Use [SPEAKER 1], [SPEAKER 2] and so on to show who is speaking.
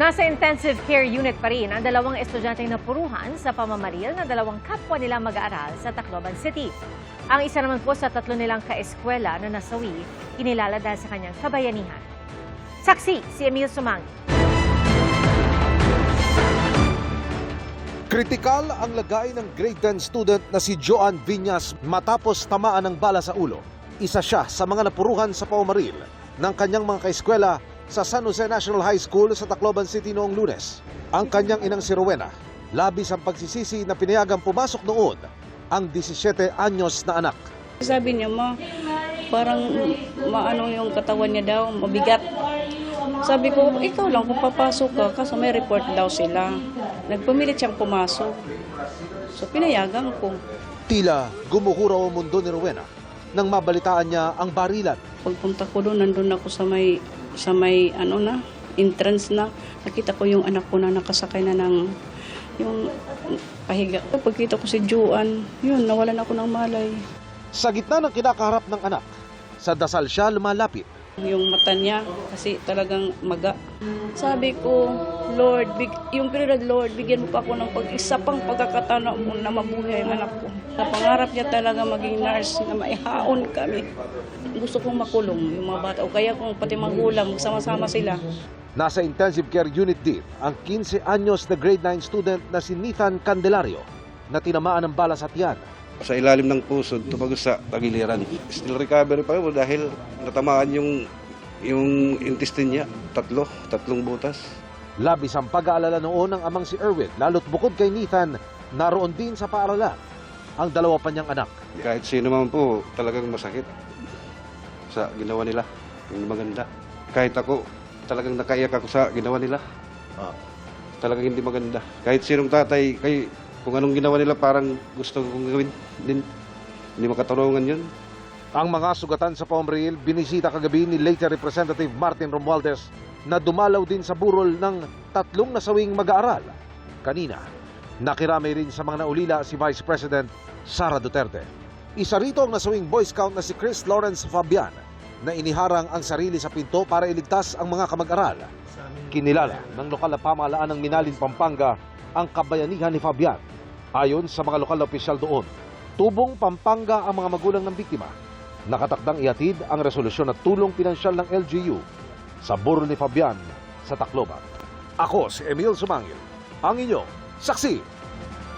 [SPEAKER 1] Nasa intensive care unit pa rin ang dalawang estudyanteng napuruhan sa pamamaril ng dalawang kapwa nilang mag-aaral sa Tacloban City. Ang isa naman po sa tatlo nilang kaeskwela na nasawi, kinilala dahil sa kanyang kabayanihan. Saksi si Emil Sumang.
[SPEAKER 2] Kritikal ang lagay ng grade 10 student na si Joan Viñas matapos tamaan ng bala sa ulo. Isa siya sa mga napuruhan sa pamamaril ng kanyang mga kaeskwela sa San Jose National High School sa Tacloban City noong Lunes. Ang kanyang inang si Rowena, labis ang pagsisisi na pinayagang pumasok noon ang 17 anyos na anak.
[SPEAKER 3] Sabi niya, parang maano yung katawan niya daw, mabigat. Sabi ko, ikaw lang kung papasok ka, kaso may report daw sila. Nagpumilit siyang pumasok. So pinayagan ko.
[SPEAKER 2] Tila gumuhuraw ang mundo ni Rowena nang mabalitaan niya ang barilan.
[SPEAKER 3] Pagpunta ko doon, nandun ako sa may entrance na. Nakita ko yung anak ko na nakasakay na ng yung pahiga. Pagkita ko si Joan, yun, nawalan ako ng malay.
[SPEAKER 2] Sa gitna ng kinakaharap ng anak, sa dasal siya lumalapit.
[SPEAKER 3] Yung mata niya, kasi talagang maga. Sabi ko, Lord, yung prioridad, Lord, bigyan mo pa ako ng isa pang pagkakataon na mabuhay ang anak ko. Sa pangarap niya talaga maging nurse na maihaon kami. Gusto kong makulong yung mga bata, o kaya kung pati magulang, magsama-sama sila.
[SPEAKER 2] Nasa intensive care unit din ang 15 anyos na grade 9 student na si Nathan Candelario na tinamaan ng bala sa tiyan.
[SPEAKER 4] Sa ilalim ng puso, tumagos sa tagiliran. Still recovery pa yun dahil natamaan yung intestine niya, tatlong butas.
[SPEAKER 2] Labis ang pag-aalala noon ng amang si Erwin, lalo't bukod kay Nathan, naroon din sa paaralan ang dalawa pa niyang anak.
[SPEAKER 4] Kahit sino man po, talagang masakit sa ginawa nila. Hindi maganda. Kahit ako, talagang nakaiyak ako sa ginawa nila. Talagang hindi maganda. Kahit sinong tatay, kung anong ginawa nila, parang gusto kong gawin din. Hindi makatarungan yun.
[SPEAKER 2] Ang mga sugatan sa pamamaril, binisita kagabi ni late Representative Martin Romualdez na dumalaw din sa burol ng tatlong nasawing mag-aaral. Kanina, nakiramay rin sa mga naulila si Vice President Sara Duterte. Isa rito ang nasawing Boy Scout na si Chris Lawrence Fabian na iniharang ang sarili sa pinto para iligtas ang mga kamag-aral. Kinilala ng lokal na pamahalaan ng Minalin, Pampanga ang kabayanihan ni Fabian. Ayon sa mga lokal na opisyal doon, tubong Pampanga ang mga magulang ng biktima. Nakatakdang ihatid ang resolusyon at tulong pinansyal ng LGU sa burol ni Fabian sa Tacloban. Ako si Emil Sumangil, ang inyong saksi.